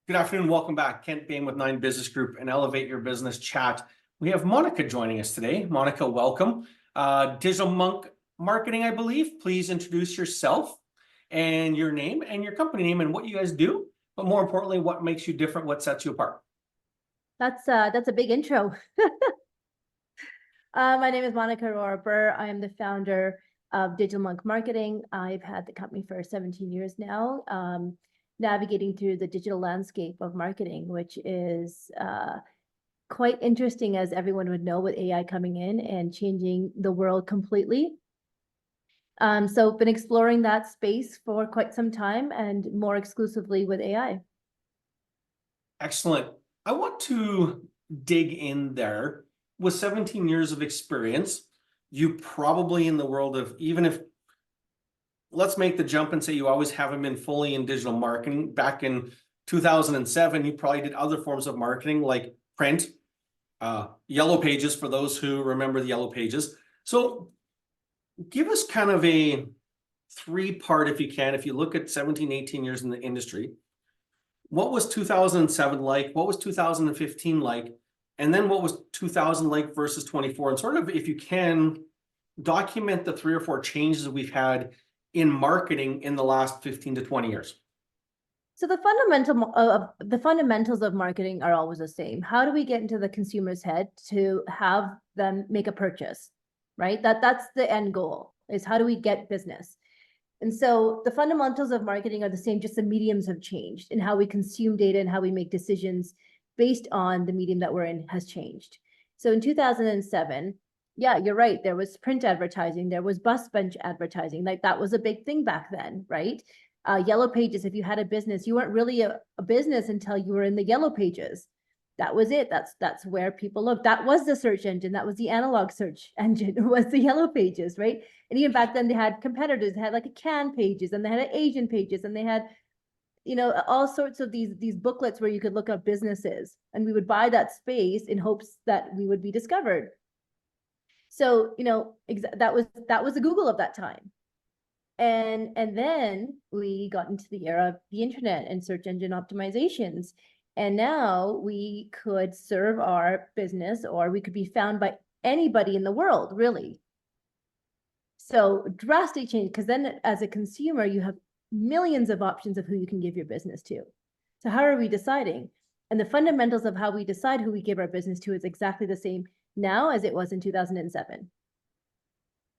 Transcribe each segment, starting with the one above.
Good afternoon. Welcome back. Kent Bain with 9 Business Group and Elevate Your Business Chat. We have Monica joining us today. Monica, welcome. Digital Monk Marketing, I believe. Please introduce yourself and your name and your company name and what you guys do. But more importantly, what makes you different, what sets you apart. That's a big intro. My name is Monica Aora. I am the founder of Digital Monk Marketing. I've had the company for 17 years now, navigating through the digital landscape of marketing, which is quite interesting, as everyone would know, with AI coming in and changing the world completely. So I've been exploring that space for quite some time, and more exclusively with AI. Excellent. I want to dig in there. With 17 years of experience, you probably, in the world of, even if, let's make the jump and say you always haven't been fully in digital marketing. Back in 2007, you probably did other forms of marketing like print, yellow pages, for those who remember the yellow pages. So give us kind of a 3-part, if you can, if you look at 17, 18 years in the industry. What was 2007 like? What was 2015 like? And then what was 2000 like versus 24? And sort of, if you can, document the 3 or 4 changes that we've had in marketing in the last 15 to 20 years. So the fundamentals of marketing are always the same. How do we get into the consumer's head to have them make a purchase, right? That's the end goal, is how do we get business? And so the fundamentals of marketing are the same, just the mediums have changed, and how we consume data and how we make decisions based on the medium that we're in has changed. So in 2007, yeah, you're right. There was print advertising, there was bus bench advertising. Like, that was a big thing back then, right? Yellow pages, if you had a business, you weren't really a business until you were in the yellow pages. That was it. That's where people looked. That was the search engine. That was the analog search engine, was the yellow pages, right? And even back then they had competitors. They had like a can pages, and they had Asian pages, and they had, all sorts of these booklets where you could look up businesses, and we would buy that space in hopes that we would be discovered. So, that was the Google of that time. And then we got into the era of the internet and search engine optimizations. And now we could serve our business, or we could be found by anybody in the world, really. So drastic change, because then as a consumer, you have millions of options of who you can give your business to. So how are we deciding? And the fundamentals of how we decide who we give our business to is exactly the same now as it was in 2007.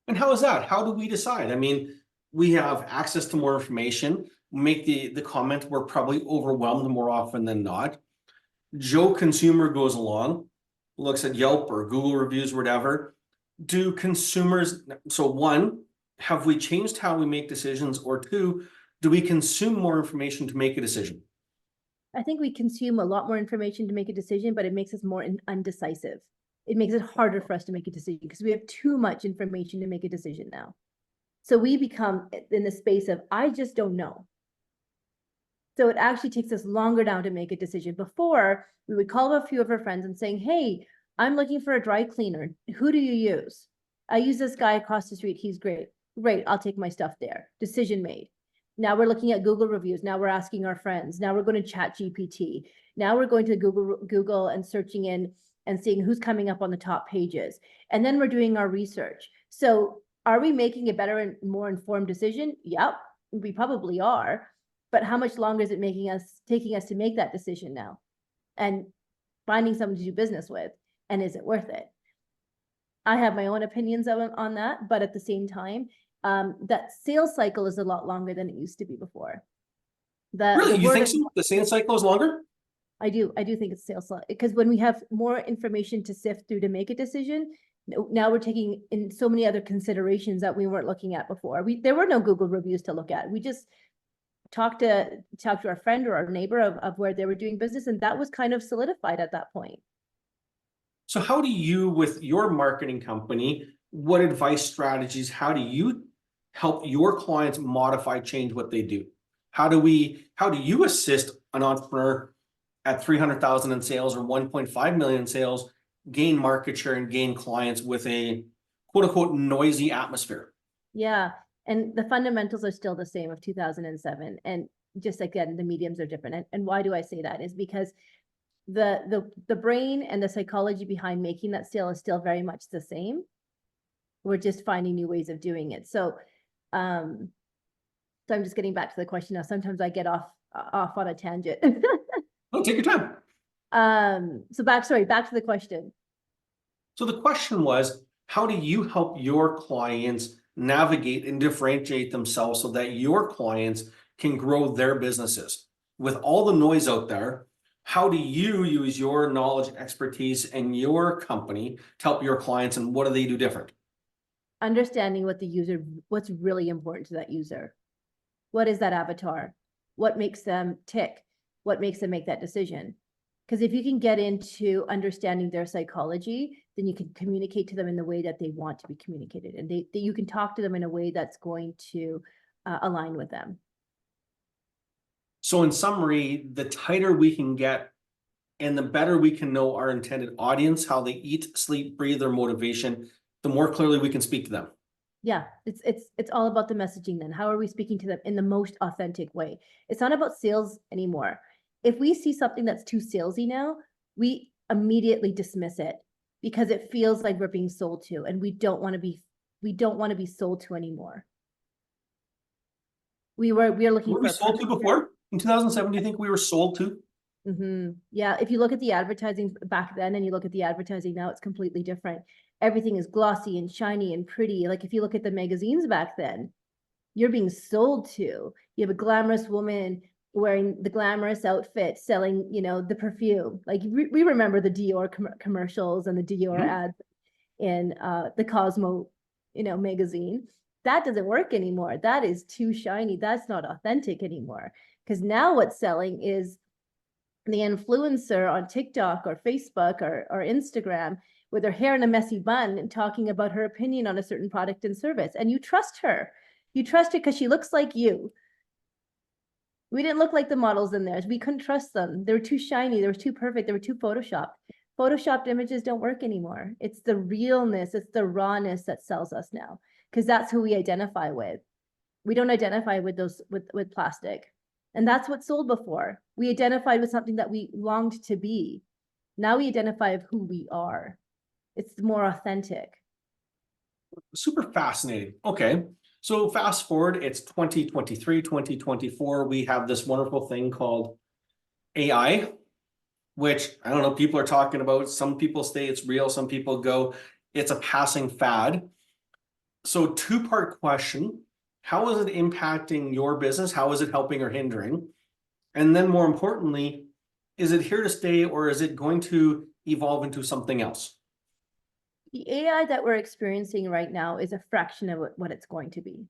And how is that? How do we decide? I mean, we have access to more information. Make the comment, we're probably overwhelmed more often than not. Joe consumer goes along, looks at Yelp or Google reviews, whatever. Do consumers, so 1, have we changed how we make decisions? Or 2, do we consume more information to make a decision? I think we consume a lot more information to make a decision, but it makes us more undecisive. It makes it harder for us to make a decision because we have too much information to make a decision now. So we become in the space of, I just don't know. So it actually takes us longer now to make a decision. Before, we would call a few of our friends and saying, hey, I'm looking for a dry cleaner. Who do you use? I use this guy across the street. He's great. Great, I'll take my stuff there. Decision made. Now we're looking at Google reviews. Now we're asking our friends. Now we're going to ChatGPT. Now we're going to Google and searching in and seeing who's coming up on the top pages. And then we're doing our research. So are we making a better and more informed decision? Yep, we probably are. But how much longer is it taking us to make that decision now? And finding someone to do business with, and is it worth it? I have my own opinions on that, but at the same time, that sales cycle is a lot longer than it used to be before. Really, you think so? The sales cycle is longer? I do think it's sales cycle, because when we have more information to sift through to make a decision, now we're taking in so many other considerations that we weren't looking at before. There were no Google reviews to look at. We just talk to our friend or our neighbor of where they were doing business, and that was kind of solidified at that point. So how do you, with your marketing company, what advice strategies, how do you help your clients modify, change what they do? How do you assist an entrepreneur at 300,000 in sales or 1.5 million in sales gain market share and gain clients with a quote unquote noisy atmosphere? Yeah. And the fundamentals are still the same of 2007. And just again, the mediums are different. And why do I say that is because the brain and the psychology behind making that sale is still very much the same. We're just finding new ways of doing it. So I'm just getting back to the question now. Sometimes I get off on a tangent. Oh, take your time. So back to the question. So the question was, how do you help your clients navigate and differentiate themselves so that your clients can grow their businesses? With all the noise out there, how do you use your knowledge, expertise, and your company to help your clients, and what do they do different? Understanding what's really important to that user. What is that avatar? What makes them tick? What makes them make that decision? Because if you can get into understanding their psychology, then you can communicate to them in the way that they want to be communicated, and you can talk to them in a way that's going to align with them. So in summary, the tighter we can get and the better we can know our intended audience, how they eat, sleep, breathe, their motivation, the more clearly we can speak to them. Yeah, it's all about the messaging then. How are we speaking to them in the most authentic way? It's not about sales anymore. If we see something that's too salesy now, we immediately dismiss it because it feels like we're being sold to, and we don't want to be sold to anymore. We are looking Were for we sold to before? In 2007, do you think we were sold to? Yeah, if you look at the advertising back then and you look at the advertising now, it's completely different. Everything is glossy and shiny and pretty. Like if you look at the magazines back then, you're being sold to. You have a glamorous woman wearing the glamorous outfit, selling, the perfume. Like we remember the Dior commercials and the Dior ads in the Cosmo, magazine. That doesn't work anymore. That is too shiny. That's not authentic anymore. Because now what's selling is the influencer on TikTok or Facebook or Instagram with her hair in a messy bun and talking about her opinion on a certain product and service. And you trust her. You trust her because she looks like you. We didn't look like the models in theirs. We couldn't trust them. They were too shiny. They were too perfect. They were too photoshopped. Photoshopped images don't work anymore. It's the realness, it's the rawness that sells us now, because that's who we identify with. We don't identify with those with plastic. And that's what sold before. We identified with something that we longed to be. Now we identify with who we are. It's more authentic. Super fascinating. Okay. So fast forward, it's 2023, 2024. We have this wonderful thing called AI, which I don't know, people are talking about. Some people say it's real. Some people go, it's a passing fad. So two-part question. How is it impacting your business? How is it helping or hindering? And then more importantly, is it here to stay or is it going to evolve into something else? The AI that we're experiencing right now is a fraction of what it's going to be.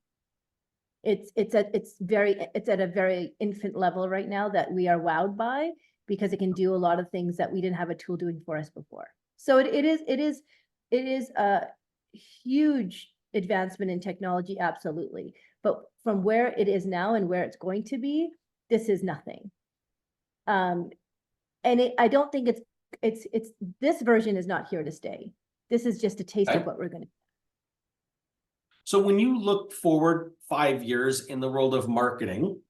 It's at a very infant level right now that we are wowed by, because it can do a lot of things that we didn't have a tool doing for us before. So it is a huge advancement in technology, absolutely. But from where it is now and where it's going to be, this is nothing. And I don't think it's this version is not here to stay. This is just a taste of what we're going to. So when you look forward 5 years in the world of marketing,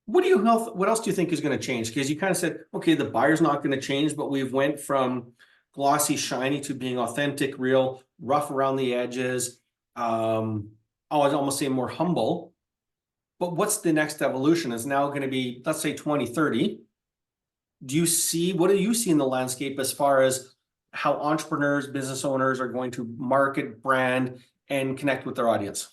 what else do you think is going to change? Because you kind of said, okay, the buyer's not going to change, but we've went from glossy, shiny to being authentic, real, rough around the edges. I'd almost say more humble. But what's the next evolution? Is now going to be, let's say 2030. What do you see in the landscape as far as how entrepreneurs, business owners are going to market, brand, and connect with their audience?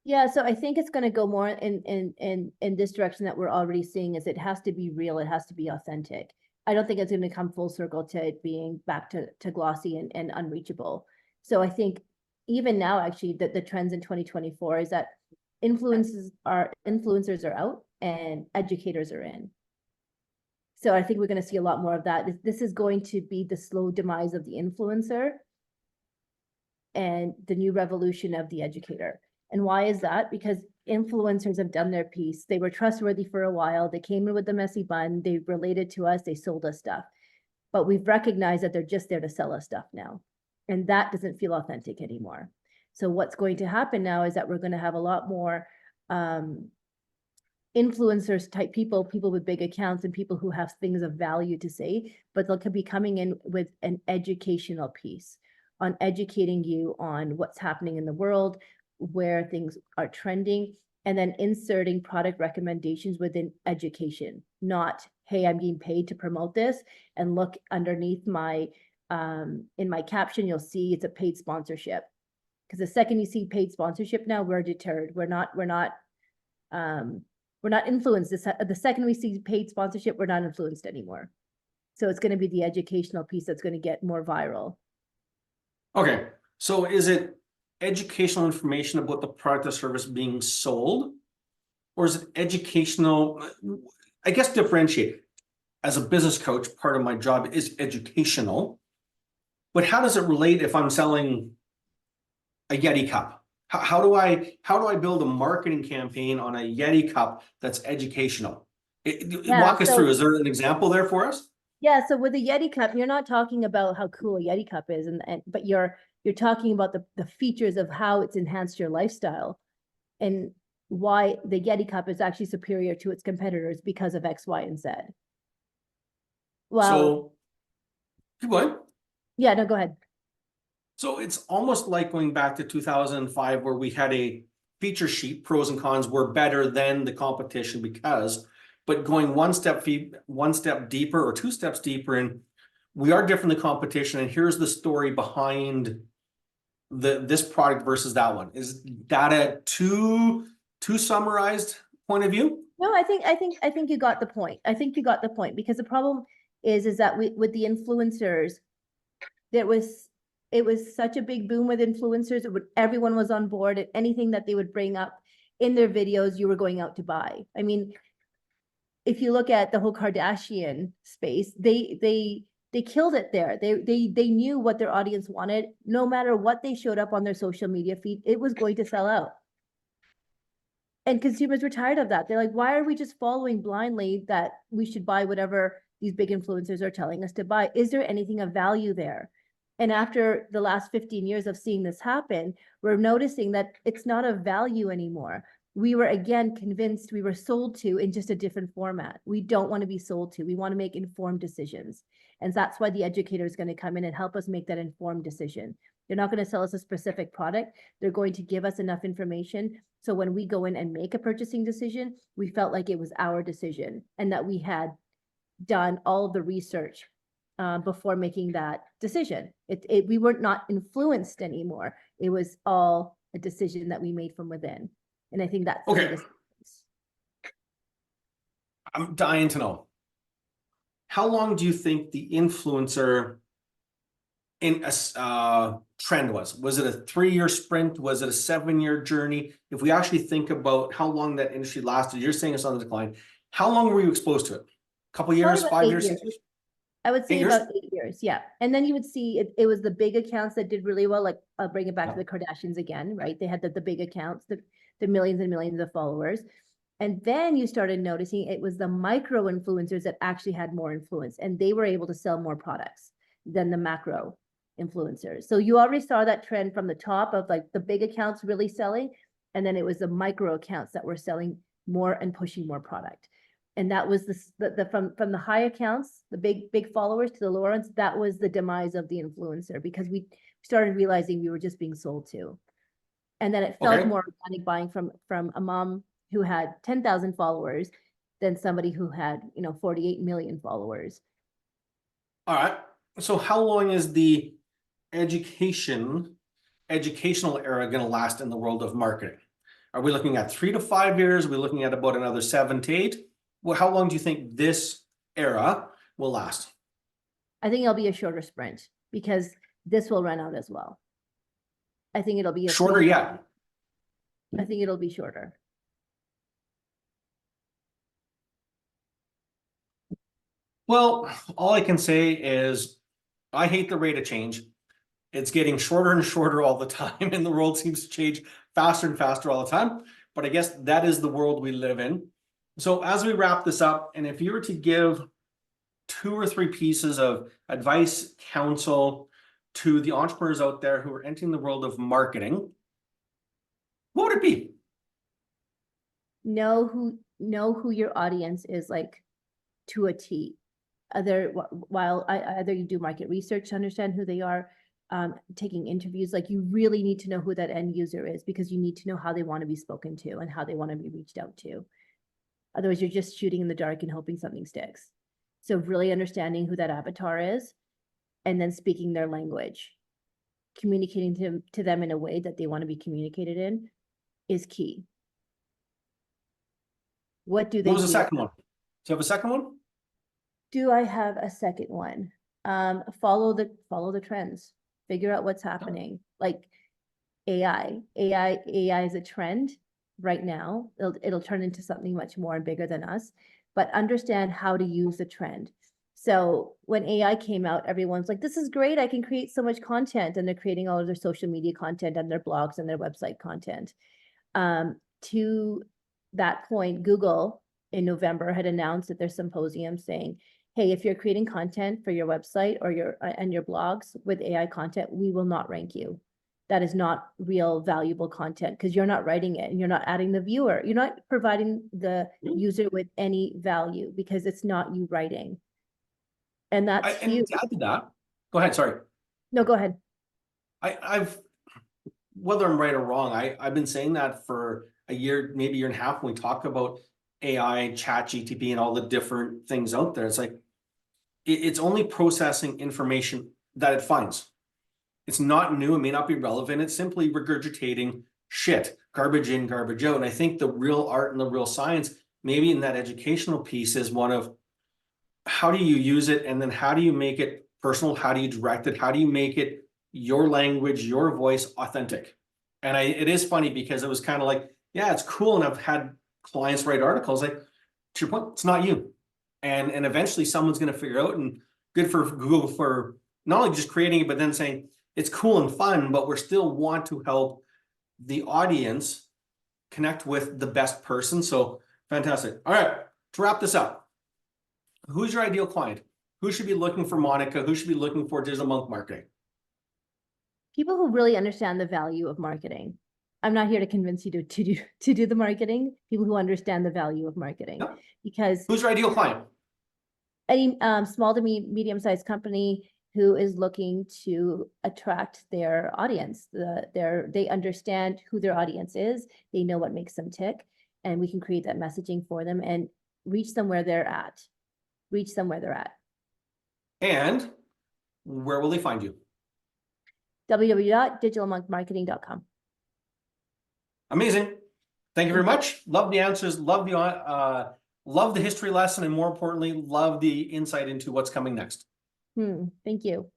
Yeah, so I think it's going to go more in this direction that we're already seeing, is it has to be real, it has to be authentic. I don't think it's going to come full circle to it being back to glossy and unreachable. So I think even now, actually, the trends in 2024 is that influencers are out and educators are in. So I think we're going to see a lot more of that. This is going to be the slow demise of the influencer and the new revolution of the educator. And why is that? Because influencers have done their piece. They were trustworthy for a while. They came in with the messy bun. They related to us. They sold us stuff. But we've recognized that they're just there to sell us stuff now. And that doesn't feel authentic anymore. So what's going to happen now is that we're going to have a lot more influencers type people, people with big accounts and people who have things of value to say, but they'll be coming in with an educational piece on educating you on what's happening in the world, where things are trending, and then inserting product recommendations within education, not, hey, I'm being paid to promote this, and look underneath my, in my caption, you'll see it's a paid sponsorship. Because the second you see paid sponsorship now, we're deterred. We're not influenced. The second we see paid sponsorship, we're not influenced anymore. So it's going to be the educational piece that's going to get more viral. Okay, so is it educational information about the product or service being sold? Or is it educational? I guess differentiate. As a business coach, part of my job is educational. But how does it relate if I'm selling a Yeti cup? How do I build a marketing campaign on a Yeti cup that's educational? Walk us through. Is there an example there for us? Yeah, so with the Yeti cup, you're not talking about how cool a Yeti cup is, but you're talking about the features of how it's enhanced your lifestyle and why the Yeti cup is actually superior to its competitors because of X, Y, and Z. Well, so go ahead. Yeah, no, go ahead. So it's almost like going back to 2005 where we had a feature sheet, pros and cons were better than the competition because, but going one step deeper or two steps deeper, and we are different than the competition. And here's the story behind this product versus that one. Is that a too summarized point of view? No, I think you got the point. I think you got the point because the problem is that with the influencers, it was such a big boom with influencers. Everyone was on board, and anything that they would bring up in their videos, you were going out to buy. I mean, if you look at the whole Kardashian space, they killed it there. They knew what their audience wanted. No matter what they showed up on their social media feed, it was going to sell out. And consumers were tired of that. They're like, why are we just following blindly that we should buy whatever these big influencers are telling us to buy? Is there anything of value there? And after the last 15 years of seeing this happen, we're noticing that it's not of value anymore. We were again convinced, we were sold to in just a different format. We don't want to be sold to. We want to make informed decisions. And that's why the educator is going to come in and help us make that informed decision. They're not going to sell us a specific product. They're going to give us enough information. So when we go in and make a purchasing decision, we felt like it was our decision and that we had done all of the research before making that decision. We were not influenced anymore. It was all a decision that we made from within. And I think that's okay. I'm dying to know. How long do you think the influencer in a trend was? Was it a 3-year sprint? Was it a 7-year journey? If we actually think about how long that industry lasted, you're saying it's on the decline. How long were you exposed to it? A couple years, 5 years, 6 years? I would say about 8 years, yeah. And then you would see it was the big accounts that did really well. Like I'll bring it back to the Kardashians again, right? They had the big accounts, the millions and millions of followers. And then you started noticing it was the micro influencers that actually had more influence, and they were able to sell more products than the macro influencers. So you already saw that trend from the top of like the big accounts really selling, and then it was the micro accounts that were selling more and pushing more product. And that was from the high accounts, the big followers, to the lower ones. That was the demise of the influencer because we started realizing we were just being sold to. And then it felt more organic buying from a mom who had 10,000 followers than somebody who had 48 million followers. All right. So how long is the educational era going to last in the world of marketing? Are we looking at 3 to 5 years? Are we looking at about another 7 to 8? Well, how long do you think this era will last? I think it'll be a shorter sprint because this will run out as well. I think it'll be shorter yet. I think it'll be shorter. Well, all I can say is I hate the rate of change. It's getting shorter and shorter all the time, and the world seems to change faster and faster all the time. But I guess that is the world we live in. So as we wrap this up, and if you were to give 2 or 3 pieces of advice, counsel to the entrepreneurs out there who are entering the world of marketing, what would it be? know who your audience is, like, to a T. Either you do market research to understand who they are, taking interviews, like, you really need to know who that end user is, because you need to know how they want to be spoken to and how they want to be reached out to. Otherwise, you're just shooting in the dark and hoping something sticks. So really understanding who that avatar is, and then speaking their language, communicating to them in a way that they want to be communicated in, is key. What do they What was the do? second one? Do you have a second one? Do I have a second one? Follow the trends, figure out what's happening. Like AI is a trend right now. It'll turn into something much more and bigger than us, but understand how to use the trend. So when AI came out, everyone's like, this is great, I can create so much content, and they're creating all of their social media content and their blogs and their website content. To that point, Google in November had announced at their symposium saying, hey, if you're creating content for your website or your blogs with AI content, we will not rank you. That is not real valuable content, because you're not writing it and you're not adding the viewer. You're not providing the user with any value, because it's not you writing. And that's And huge. to add to that, go ahead, sorry. No, go ahead. I've, whether I'm right or wrong, I've been saying that for a year, maybe a year and a half, when we talk about AI, chat GTP, and all the different things out there. It's like, it's only processing information that it finds. It's not new, it may not be relevant, it's simply regurgitating shit, garbage in, garbage out. And I think the real art and the real science, maybe in that educational piece, is one of, how do you use it, and then how do you make it personal? How do you direct it? How do you make it your language, your voice, authentic? And it is funny, because it was kind of like, yeah, it's cool, and I've had clients write articles like, to your point, it's not you. And eventually someone's going to figure out, and good for Google for not only just creating it, but then saying it's cool and fun, but we still want to help the audience connect with the best person. So fantastic. All right, to wrap this up, who's your ideal client? Who should be looking for Monica? Who should be looking for Digital Monk Marketing? People who really understand the value of marketing. I'm not here to convince you to do the marketing. People who understand the value of marketing, Yep. because Who's your ideal client? any small to medium-sized company who is looking to attract their audience, they understand who their audience is, they know what makes them tick, and we can create that messaging for them and reach them where they're at. And where will they find you? www.digitalmonkmarketing.com. Amazing. Thank you very much. Love the answers. Love the history lesson, and more importantly, love the insight into what's coming next. Thank you.